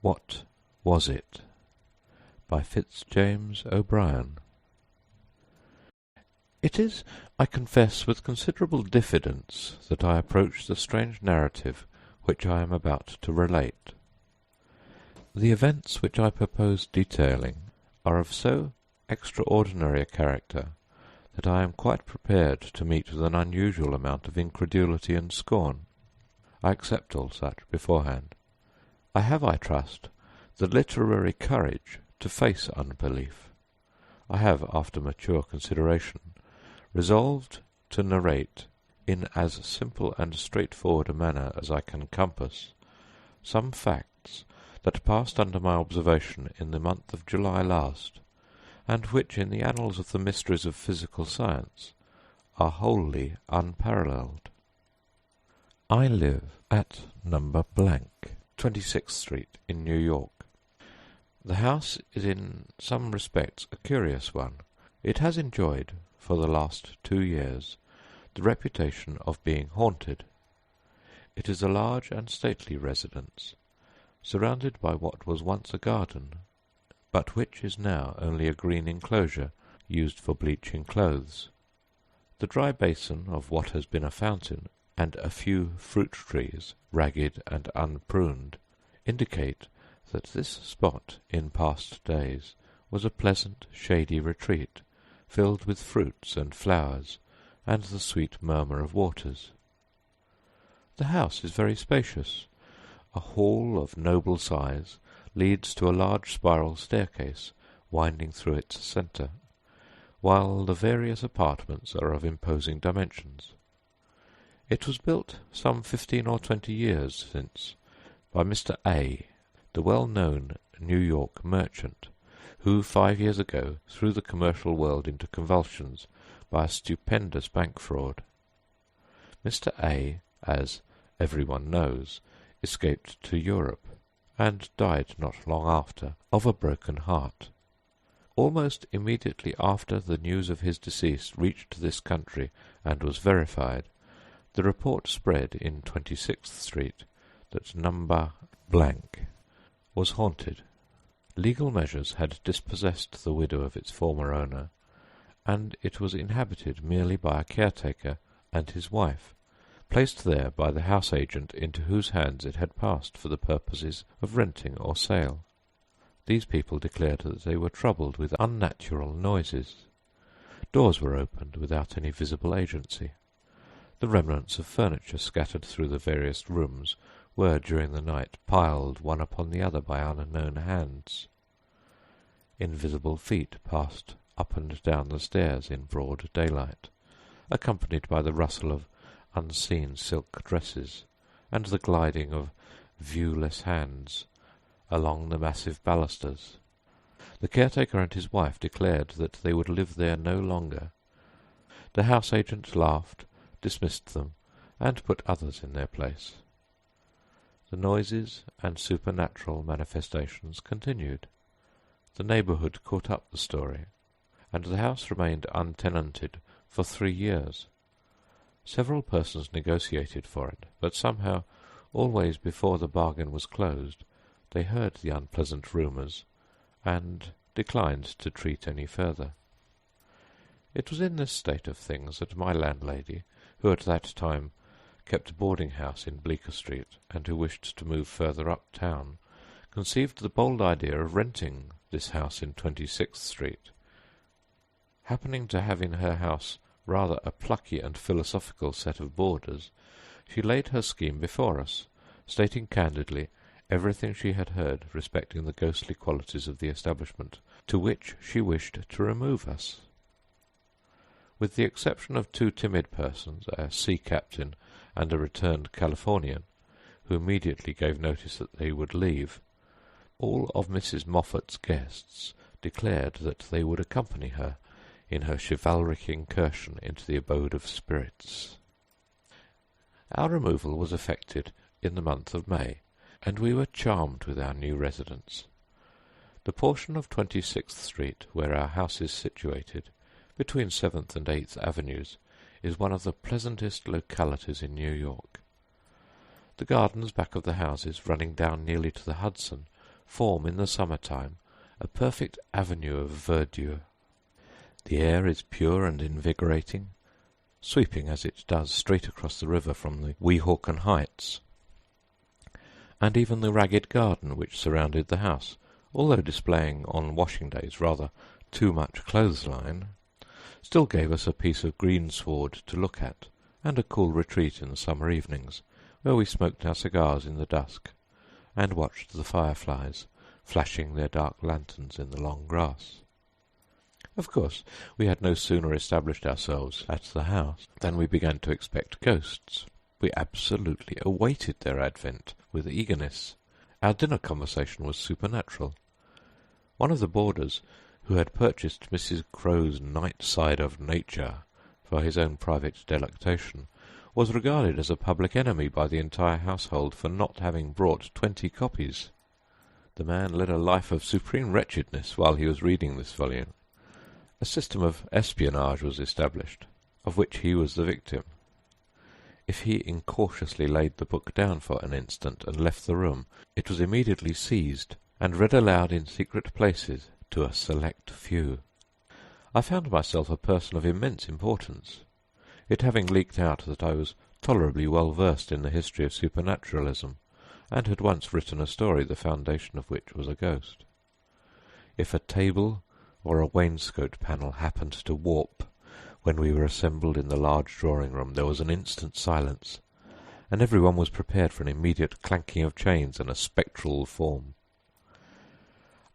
What Was It? By Fitz-James O'Brien. It is, I confess, with considerable diffidence that I approach the strange narrative which I am about to relate. The events which I propose detailing are of so extraordinary a character that I am quite prepared to meet with an unusual amount of incredulity and scorn. I accept all such beforehand. I have, I trust, the literary courage to face unbelief. I have, after mature consideration, resolved to narrate, in as simple and straightforward a manner as I can compass, some facts that passed under my observation in the month of July last, and which, in the annals of the mysteries of physical science, are wholly unparalleled. I live at No. 26th Street in New York. The house is in some respects a curious one. It has enjoyed, for the last 2 years, the reputation of being haunted. It is a large and stately residence, surrounded by what was once a garden, but which is now only a green enclosure used for bleaching clothes. The dry basin of what has been a fountain, and a few fruit trees, ragged and unpruned, indicate that this spot in past days was a pleasant, shady retreat, filled with fruits and flowers, and the sweet murmur of waters. The house is very spacious. A hall of noble size leads to a large spiral staircase winding through its centre, while the various apartments are of imposing dimensions. It was built some 15 or 20 years since by Mr. A., the well-known New York merchant, who 5 years ago threw the commercial world into convulsions by a stupendous bank fraud. Mr. A., as everyone knows, escaped to Europe, and died not long after of a broken heart. Almost immediately after the news of his decease reached this country and was verified, the report spread in 26th Street that No. was haunted. Legal measures had dispossessed the widow of its former owner, and it was inhabited merely by a caretaker and his wife, placed there by the house agent into whose hands it had passed for the purposes of renting or sale. These people declared that they were troubled with unnatural noises. Doors were opened without any visible agency. The remnants of furniture scattered through the various rooms were, during the night, piled one upon the other by unknown hands. Invisible feet passed up and down the stairs in broad daylight, accompanied by the rustle of unseen silk dresses, and the gliding of viewless hands along the massive balusters. The caretaker and his wife declared that they would live there no longer. The house agent laughed, dismissed them, and put others in their place. The noises and supernatural manifestations continued. The neighbourhood caught up the story, and the house remained untenanted for 3 years. Several persons negotiated for it, but somehow, always before the bargain was closed, they heard the unpleasant rumours, and declined to treat any further. It was in this state of things that my landlady, who at that time kept a boarding-house in Bleecker Street, and who wished to move further up town, conceived the bold idea of renting this house in 26th Street. Happening to have in her house rather a plucky and philosophical set of boarders, she laid her scheme before us, stating candidly everything she had heard respecting the ghostly qualities of the establishment to which she wished to remove us. With the exception of 2 timid persons, a sea captain and a returned Californian, who immediately gave notice that they would leave, all of Mrs. Moffat's guests declared that they would accompany her in her chivalric incursion into the abode of spirits. Our removal was effected in the month of May, and we were charmed with our new residence. The portion of 26th Street where our house is situated, between 7th and 8th Avenues, is one of the pleasantest localities in New York. The gardens back of the houses, running down nearly to the Hudson, form in the summer-time a perfect avenue of verdure. The air is pure and invigorating, sweeping as it does straight across the river from the Weehawken Heights, and even the ragged garden which surrounded the house, although displaying on washing days rather too much clothesline, still gave us a piece of greensward to look at, and a cool retreat in the summer evenings, where we smoked our cigars in the dusk, and watched the fireflies flashing their dark lanterns in the long grass. Of course, we had no sooner established ourselves at the house than we began to expect ghosts. We absolutely awaited their advent with eagerness. Our dinner conversation was supernatural. One of the boarders, who had purchased Mrs. Crow's Night Side of Nature for his own private delectation, was regarded as a public enemy by the entire household for not having brought 20 copies. The man led a life of supreme wretchedness while he was reading this volume. A system of espionage was established, of which he was the victim. If he incautiously laid the book down for an instant and left the room, it was immediately seized and read aloud in secret places to a select few. I found myself a person of immense importance, it having leaked out that I was tolerably well versed in the history of supernaturalism, and had once written a story the foundation of which was a ghost. If a table or a wainscot panel happened to warp when we were assembled in the large drawing-room, there was an instant silence, and every one was prepared for an immediate clanking of chains and a spectral form.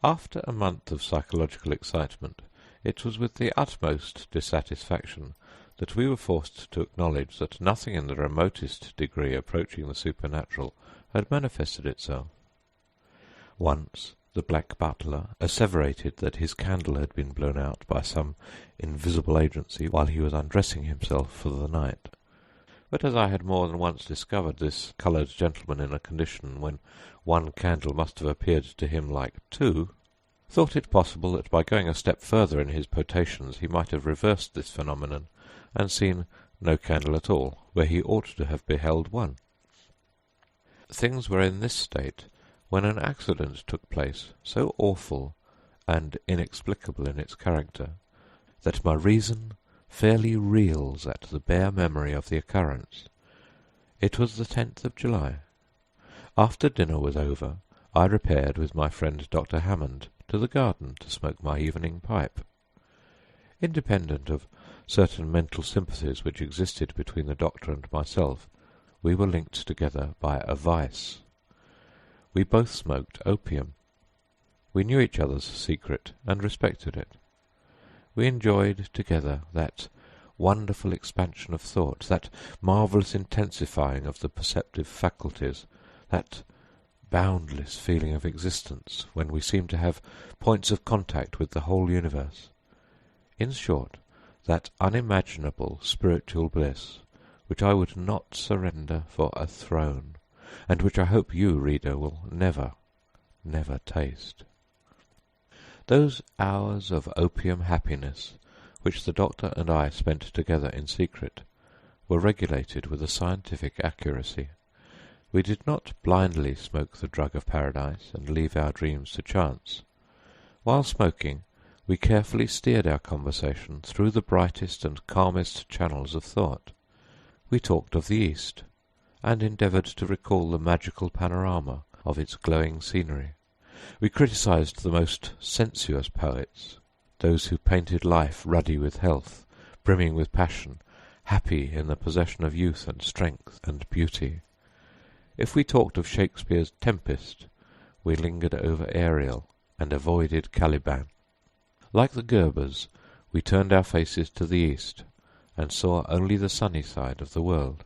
After a month of psychological excitement, it was with the utmost dissatisfaction that we were forced to acknowledge that nothing in the remotest degree approaching the supernatural had manifested itself. Once the black butler asseverated that his candle had been blown out by some invisible agency while he was undressing himself for the night. But as I had more than once discovered this coloured gentleman in a condition when one candle must have appeared to him like two, thought it possible that by going a step further in his potations he might have reversed this phenomenon and seen no candle at all, where he ought to have beheld one. Things were in this state when an accident took place so awful and inexplicable in its character that my reason fairly reels at the bare memory of the occurrence. It was the 10th of July. After dinner was over, I repaired with my friend Dr. Hammond to the garden to smoke my evening pipe. Independent of certain mental sympathies which existed between the doctor and myself, we were linked together by a vice. We both smoked opium. We knew each other's secret and respected it. We enjoyed together that wonderful expansion of thought, that marvellous intensifying of the perceptive faculties, that boundless feeling of existence when we seemed to have points of contact with the whole universe. In short, that unimaginable spiritual bliss which I would not surrender for a throne, and which I hope you, reader, will never, never taste. Those hours of opium happiness which the doctor and I spent together in secret were regulated with a scientific accuracy. We did not blindly smoke the drug of paradise and leave our dreams to chance. While smoking, we carefully steered our conversation through the brightest and calmest channels of thought. We talked of the East, and endeavoured to recall the magical panorama of its glowing scenery. We criticized the most sensuous poets, those who painted life ruddy with health, brimming with passion, happy in the possession of youth and strength and beauty. If we talked of Shakespeare's Tempest, we lingered over Ariel and avoided Caliban. Like the Gerbers, we turned our faces to the east, and saw only the sunny side of the world.